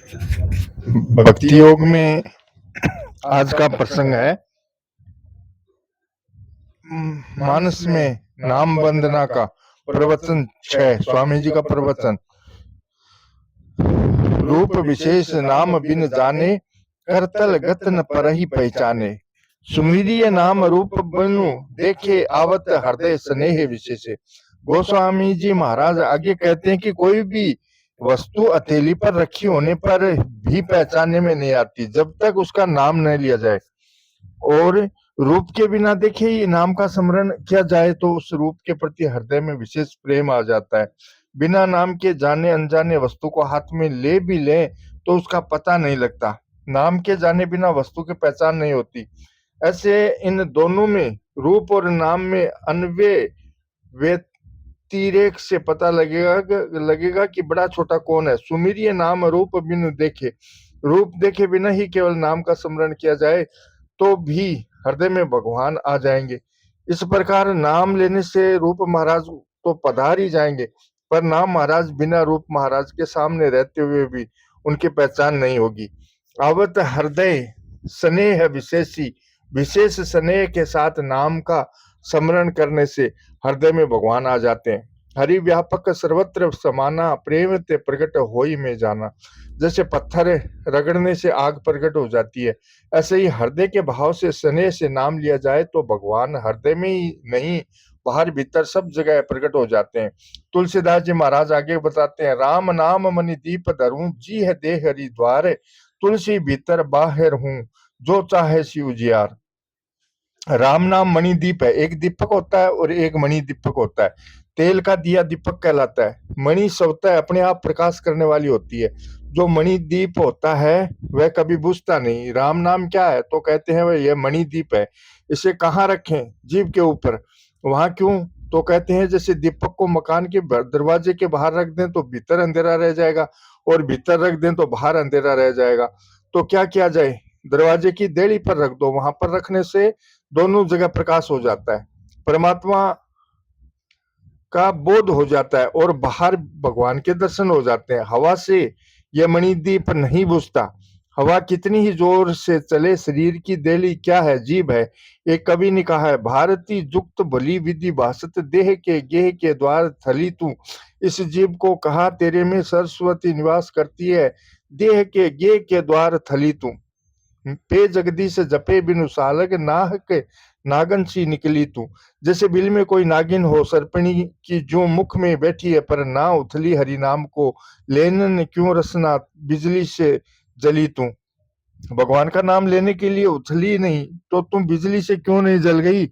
भक्ति योग में आज का प्रसंग है मानस में नाम वंदना का प्रवचन 6 स्वामी जी का प्रवचन। रूप विशेष नाम बिन जाने करतल गतन पर ही पहचाने। सुमिरिय नाम रूप बनु देखे आवत हृदय स्नेह विशेष। गोस्वामी जी महाराज आगे कहते हैं कि कोई भी वस्तु हथेली पर रखी होने पर भी पहचानने में नहीं आती जब तक उसका नाम नहीं लिया जाए, और रूप के बिना देखे ये नाम का स्मरण किया जाए तो उस रूप के प्रति हृदय में विशेष प्रेम आ जाता है। बिना नाम के जाने अनजाने वस्तु को हाथ में ले भी ले तो उसका पता नहीं लगता। नाम के जाने बिना वस्तु की पहचान नहीं होती। ऐसे इन दोनों में, रूप और नाम में अन्वय व्यतिरेक से पता लगेगा कि बड़ा छोटा कौन है। सुमिरिय नाम रूप बिन देखे, रूप देखे बिना ही केवल नाम का स्मरण किया जाए तो भी हृदय में भगवान आ जाएंगे। इस प्रकार नाम लेने से रूप महाराज तो पधार ही जाएंगे, पर नाम महाराज बिना रूप महाराज के सामने रहते हुए भी उनकी पहचान नहीं होगी। आवत हृदय स्नेह विशेषी, विशेष स्नेह के साथ नाम का स्मरण करने से हृदय में भगवान आ जाते हैं। हरि व्यापक सर्वत्र समाना, प्रेम ते प्रकट होई में जाना। जैसे पत्थर रगड़ने से आग प्रकट हो जाती है, ऐसे ही हृदय के भाव से स्नेह से नाम लिया जाए तो भगवान हृदय में ही नहीं, बाहर भीतर सब जगह प्रकट हो जाते हैं। तुलसीदास जी महाराज आगे बताते हैं, राम नाम मणि दीप धरूं, जी है देह हरि द्वार, तुलसी भीतर बाहर हूं, जो चाहे शिव जियार। राम नाम मणि दीप है। एक दीपक होता है और एक मणि दीपक होता है। तेल का दिया दीपक कहलाता है। मणि स्वतः अपने आप प्रकाश करने वाली होती है। जो मणि दीप होता है वह कभी बुझता नहीं। राम नाम क्या है तो कहते हैं वह यह मणि दीप है। इसे कहाँ रखें? जीभ के ऊपर। वहां क्यों? तो कहते हैं जैसे दीपक को मकान के दरवाजे के बाहर रख दें तो भीतर अंधेरा रह जाएगा, और भीतर रख दें तो बाहर अंधेरा रह जाएगा। तो क्या किया जाए? दरवाजे की देड़ी पर रख दो। वहां पर रखने से दोनों जगह प्रकाश हो जाता है, परमात्मा का बोध हो जाता है और बाहर भगवान के दर्शन हो जाते हैं। हवा से यह मणिदीप नहीं बुझता। हवा कितनी ही जोर से चले, शरीर की देली क्या है? जीभ है। एक कवि ने कहा है, भारती जुक्त भली विधि भाषत, देह के गेह के द्वार थली तू। इस जीभ को कहा तेरे में सरस्वती निवास करती है, देह के गेह के द्वार थली तू। पे जगदीश जपे बिनु सालग, नाह के नागन सी निकली तू। जैसे बिल में कोई नागिन हो, सर्पणी की जो मुख में बैठी है, पर ना उथली हरि नाम को, लेनन क्यों रसना बिजली से जली तू। भगवान का नाम लेने के लिए उथली नहीं तो तुम बिजली से क्यों नहीं जल गई।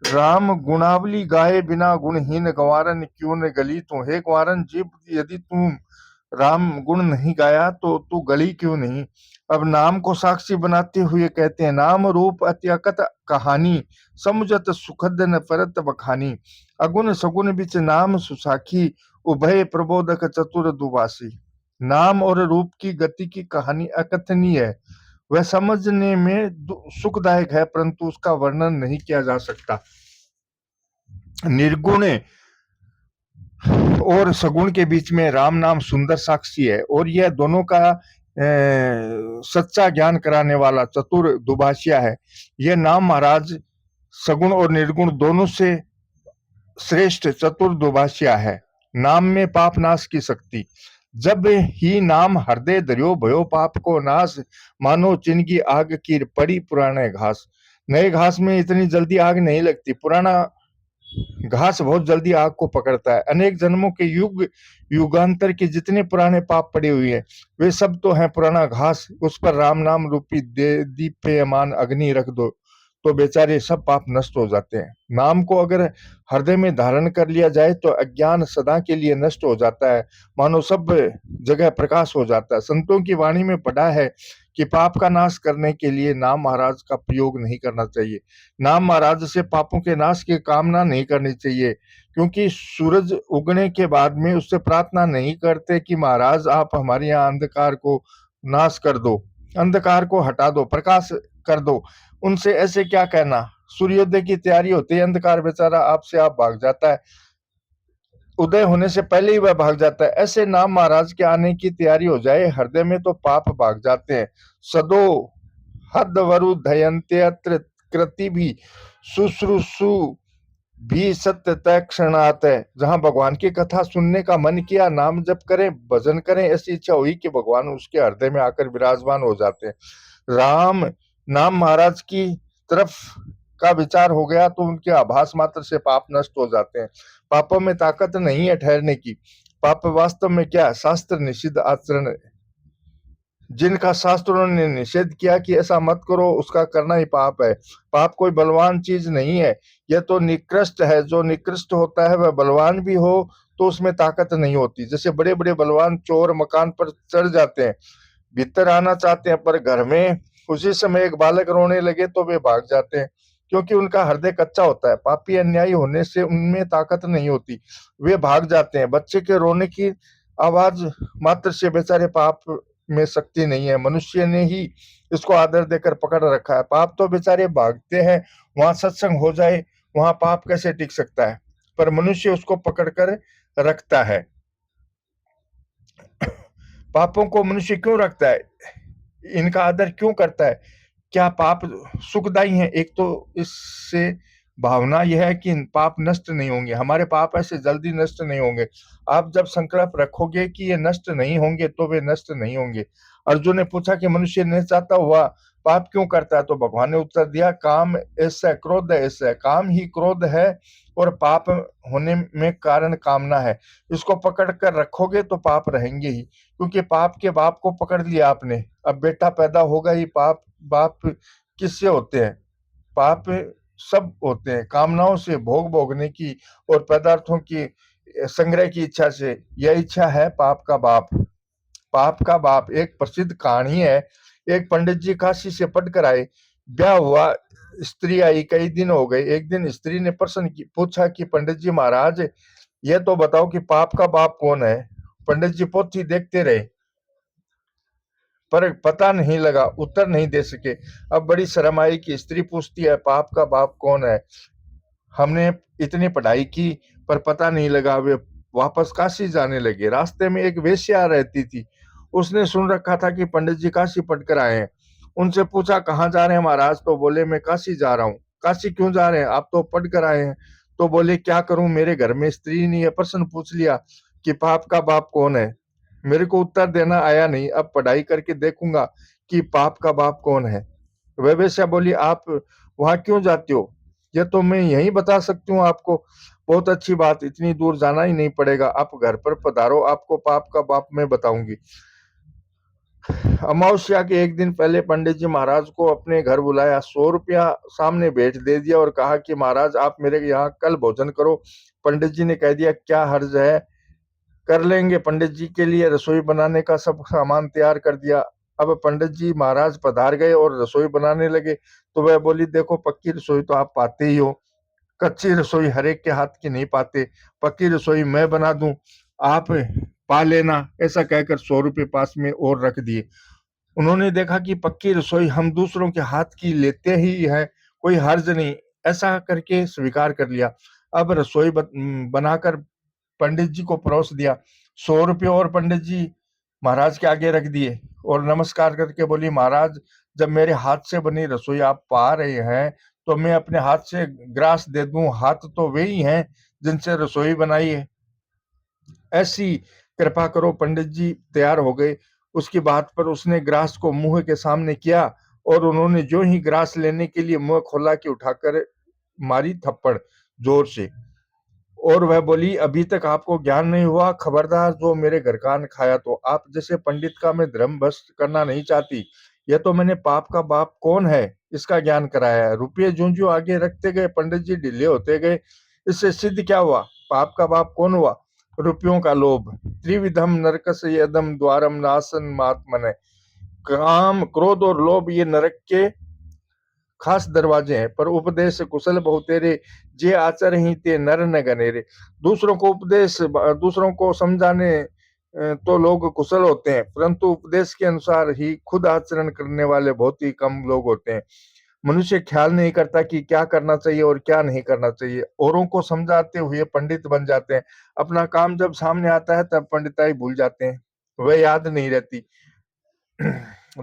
राम गुणावली गाए बिना गुणहीन, गंवारन क्यों न गली तू। हे गंवारन जीव, यदि तुम राम गुण नहीं गाया तो तू गली क्यों नहीं। अब नाम को साक्षी बनाते हुए कहते हैं, नाम रूप अत्यकत कहानी, समुझत सुखद न परत बखानी। अगुण सगुण बिच नाम सुसाखी, उभय प्रबोधक चतुर दुभाषी। नाम और रूप की गति की कहानी अकथनीय है। वह समझने में सुखदायक है, परंतु उसका वर्णन नहीं किया जा सकता। निर्गुण और सगुण के बीच में राम नाम सुंदर साक्षी है, और यह दोनों का सच्चा ज्ञान कराने वाला चतुर दुभाषिया है। यह नाम महाराज सगुण और निर्गुण दोनों से श्रेष्ठ चतुर दुभाषिया है। नाम में पाप नाश की शक्ति। जब ही नाम हृदय धरियो, भयो पाप को नाश, मानो चिनकी आग की पड़ी पुराने घास। नए घास में इतनी जल्दी आग नहीं लगती, पुराना घास बहुत जल्दी आग को पकड़ता है। अनेक जन्मों के युग युगांतर के जितने पुराने पाप पड़े हुए हैं वे सब तो हैं पुराना घास। उस पर राम नाम रूपी दीप्यमान अग्नि रख दो तो बेचारे सब पाप नष्ट हो जाते हैं। नाम को अगर हृदय में धारण कर लिया जाए तो अज्ञान सदा के लिए नष्ट हो जाता है, मानो सब जगह प्रकाश हो जाता है। संतों की वाणी में पढ़ा है कि पाप का नाश करने के लिए नाम महाराज का प्रयोग नहीं करना चाहिए। नाम महाराज से पापों के नाश की कामना नहीं करनी चाहिए, क्योंकि सूरज उगने के बाद में उससे प्रार्थना नहीं करते कि महाराज आप हमारे यहाँ अंधकार को नाश कर दो, अंधकार को हटा दो, प्रकाश कर दो। उनसे ऐसे क्या कहना। सूर्योदय की तैयारी होती है, अंधकार बेचारा आपसे आप भाग जाता है। उदय होने से पहले ही वह भाग जाता है। ऐसे नाम महाराज के आने की तैयारी हो जाए, हृदय में तो पाप भाग जाते हैं। सदो हद वरु धयंत्यत्र कृति भी शुश्रूषु भी सत्य तय क्षणात है। जहां भगवान की कथा सुनने का मन किया, नाम जप करें, भजन करें, ऐसी इच्छा हुई कि भगवान उसके हृदय में आकर विराजमान हो जाते हैं। राम नाम महाराज की तरफ का विचार हो गया तो उनके आभास मात्र से पाप नष्ट हो जाते हैं। पापों में ताकत नहीं है ठहरने की। पाप वास्तव में क्या है? शास्त्र निषिद्ध आचरण, जिनका शास्त्रों ने निषेध किया कि ऐसा मत करो, उसका करना ही पाप है। पाप कोई बलवान चीज नहीं है, यह तो निकृष्ट है। जो निकृष्ट होता है वह बलवान भी हो तो उसमें ताकत नहीं होती। जैसे बड़े बड़े बलवान चोर मकान पर चढ़ जाते हैं, भीतर आना चाहते हैं, पर घर में उसी समय एक बालक रोने लगे तो वे भाग जाते हैं, क्योंकि उनका हृदय कच्चा होता है। पापी अन्यायी होने से उनमें ताकत नहीं होती, वे भाग जाते हैं। बच्चे के रोने की आवाज मात्र से बेचारे पाप में शक्ति नहीं है। मनुष्य ने ही इसको आदर देकर पकड़ रखा है। पाप तो बेचारे भागते हैं, वहां सत्संग हो जाए, वहां पाप कैसे टिक सकता है? पर मनुष्य उसको पकड़कर रखता है। पापों को मनुष्य क्यों रखता है? इनका आदर क्यों करता है? क्या पाप सुखदायी है? एक तो इससे भावना यह है कि पाप नष्ट नहीं होंगे, हमारे पाप ऐसे जल्दी नष्ट नहीं होंगे। आप जब संकल्प रखोगे कि ये नष्ट नहीं होंगे तो वे नष्ट नहीं होंगे। अर्जुन ने पूछा कि मनुष्य नहीं चाहता हुआ पाप क्यों करता है? तो भगवान ने उत्तर दिया, काम ऐसा है, क्रोध ऐसा है। काम ही क्रोध है और पाप होने में कारण कामना है। इसको पकड़ कर रखोगे तो पाप रहेंगे ही, क्योंकि पाप के बाप को पकड़ लिया आपने, अब बेटा पैदा होगा ही। पाप बाप किससे होते हैं? पाप सब होते हैं कामनाओं से, भोग भोगने की और पदार्थों की संग्रह की इच्छा से। यह इच्छा है पाप का बाप। पाप का बाप एक प्रसिद्ध कहानी है। एक पंडित जी काशी से पढ़कर आए, ब्याह हुआ, स्त्री आई, कई दिन हो गए। एक दिन स्त्री ने प्रश्न पूछा कि पंडित जी महाराज, यह तो बताओ कि पाप का बाप कौन है? पंडित जी पोथी देखते रहे पर पता नहीं लगा, उत्तर नहीं दे सके। अब बड़ी शर्म आई कि स्त्री पूछती है पाप का बाप कौन है। हमने इतनी पढ़ाई की पर पता नहीं लगा। वे वापस काशी जाने लगे। रास्ते में एक वेश्या रहती थी, उसने सुन रखा था कि पंडित जी काशी पढ़कर आए हैं। उनसे पूछा कहाँ जा रहे हैं महाराज? तो बोले मैं काशी जा रहा हूँ। काशी क्यों जा रहे हैं? आप तो पढ़कर आए हैं। तो बोले क्या करूं, मेरे घर में स्त्री ने यह प्रश्न पूछ लिया कि पाप का बाप कौन है। मेरे को उत्तर देना आया नहीं, अब पढ़ाई करके देखूंगा कि पाप का बाप कौन है। वह वेश्या बोली आप वहां क्यों जाते हो? यह तो मैं यही बता सकती हूँ आपको। बहुत अच्छी बात, इतनी दूर जाना ही नहीं पड़ेगा, आप घर पर पधारो, आपको पाप का बाप मैं बताऊंगी। अमावस्या के एक दिन पहले पंडित जी महाराज को अपने घर बुलाया, 100 रुपया सामने भेंट दे दिया और कहा कि महाराज आप मेरे यहाँ कल भोजन करो। पंडित जी ने कह दिया क्या हर्ज है, कर लेंगे। पंडित जी के लिए रसोई बनाने का सब सामान तैयार कर दिया। अब पंडित जी महाराज पधार गए और रसोई बनाने लगे तो वह बोली देखो पक्की रसोई तो आप पाते ही हो, कच्ची रसोई हर एक के हाथ की नहीं पाते, पक्की रसोई मैं बना दूं, आप पा लेना। ऐसा कहकर 100 रुपये पास में और रख दिए। उन्होंने देखा कि पक्की रसोई हम दूसरों के हाथ की लेते ही है, कोई हर्ज नहीं, ऐसा करके स्वीकार कर लिया। अब रसोई बनाकर पंडित जी को परोस दिया। 100 रुपये और पंडित जी महाराज के आगे रख दिए और नमस्कार करके बोली महाराज जब मेरे हाथ से बनी रसोई आप पा रहे हैं तो मैं अपने हाथ से ग्रास दे दूं, हाथ तो वे ही हैं जिनसे रसोई बनाई है, ऐसी कृपा करो। पंडित जी तैयार हो गए। उसकी बात पर उसने ग्रास को मुंह के सामने किया और उन्होंने जो ही ग्रास लेने के लिए मुंह खोला कि उठाकर मारी थप्पड़ जोर से। और वह बोली अभी तक आपको ज्ञान नहीं हुआ, खबरदार जो मेरे घर का अन्न खाया तो आप जैसे पंडित का मैं धर्म भ्रष्ट करना नहीं चाहती। यह तो मैंने पाप का बाप कौन है इसका ज्ञान कराया है। रुपये ज्यों ज्यों आगे रखते गए पंडित जी ढीले होते गए। इससे सिद्ध क्या हुआ? पाप का बाप कौन हुआ? रुपयों का लोभ। त्रिविधम नरकस यदम द्वारम नासन महात्मने। काम क्रोध और लोभ ये नरक के खास दरवाजे हैं। पर उपदेश कुशल बहुतेरे, जे आचर ही ते नर न गनेरे। दूसरों को उपदेश, दूसरों को समझाने तो लोग कुशल होते हैं, परंतु उपदेश के अनुसार ही खुद आचरण करने वाले बहुत ही कम लोग होते हैं। मनुष्य ख्याल नहीं करता कि क्या करना चाहिए और क्या नहीं करना चाहिए। औरों को समझाते हुए पंडित बन जाते हैं। अपना काम जब सामने आता है तब पंडिताई भूल जाते हैं, वह याद नहीं रहती।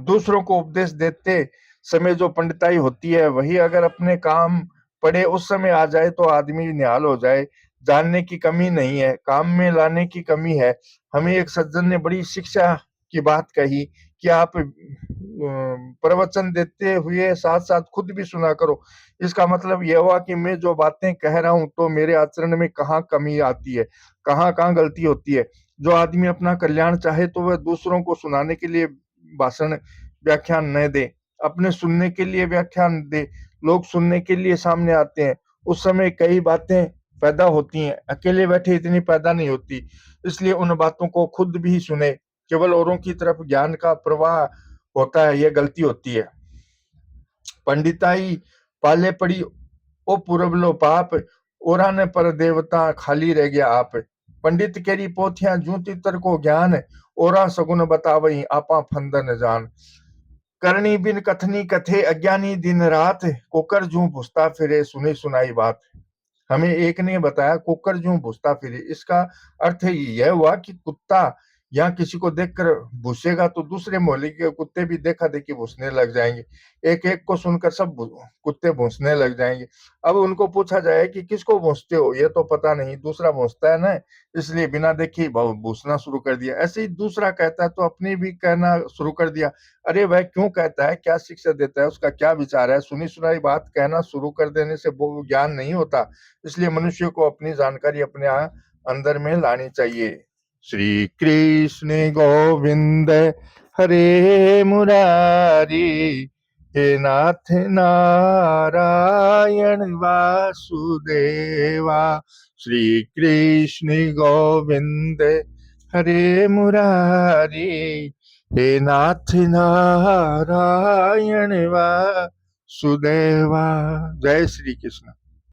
दूसरों को उपदेश देते समय जो पंडिताई होती है, वही अगर अपने काम पड़े उस समय आ जाए तो आदमी निहाल हो जाए। जानने की कमी नहीं है, काम में लाने की कमी है। हमें एक सज्जन ने बड़ी शिक्षा की बात कही कि आप प्रवचन देते हुए साथ-साथ खुद भी सुना करो। इसका मतलब ये हुआ कि मैं जो बातें कह रहा हूँ तो मेरे आचरण में कहाँ कमी आती है, कहाँ-कहाँ गलती होती है। जो आदमी अपना कल्याण चाहे तो वह दूसरों को सुनाने के लिए भाषण व्याख्यान न दे, अपने सुनने के लिए व्याख्यान दे। लोग सुनने के लिए सामने आते हैं, उस समय कई बातें पैदा होती हैं, अकेले बैठे इतनी पैदा नहीं होती। इसलिए उन बातों को खुद भी सुने। केवल औरों की तरफ ज्ञान का प्रवाह होता है, यह गलती होती है। पंडिताई पाले पड़ी ओ पूरबलो पाप, ओरा ने पर देवता खाली रह गया आप। पंडित केरी पोथियां जूं तीतर को ज्ञान, ओरा सगुन बतावई आपा फंदन जान। करनी बिन कथनी कथे अज्ञानी दिन रात, कोकर जूं भुसता फिरे सुनी सुनाई बात। हमें एक ने बताया कुकर जूं भूसता फिरे। इसका अर्थ यह हुआ कि कुत्ता या किसी को देखकर भूसेगा तो दूसरे मोहल्ले के कुत्ते भी देखा देखी भूसने लग जाएंगे। एक एक को सुनकर सब कुत्ते भूसने लग जाएंगे। अब उनको पूछा जाए कि किसको भूसते हो, ये तो पता नहीं, दूसरा भूसता है ना, इसलिए बिना देखे भूसना शुरू कर दिया। ऐसे ही दूसरा कहता है तो अपनी भी कहना शुरू कर दिया। अरे वह क्यों कहता है, क्या शिक्षा देता है, उसका क्या विचार है। सुनी सुनाई बात कहना शुरू कर देने से वो ज्ञान नहीं होता। इसलिए मनुष्य को अपनी जानकारी अपने अंदर में लानी चाहिए। श्री कृष्ण गोविंद हरे मुरारी, हे नाथ नारायण वासुदेवा। श्री कृष्ण गोविंद हरे मुरारी, हे नाथ नारायण वासुदेवा। जय श्री कृष्ण।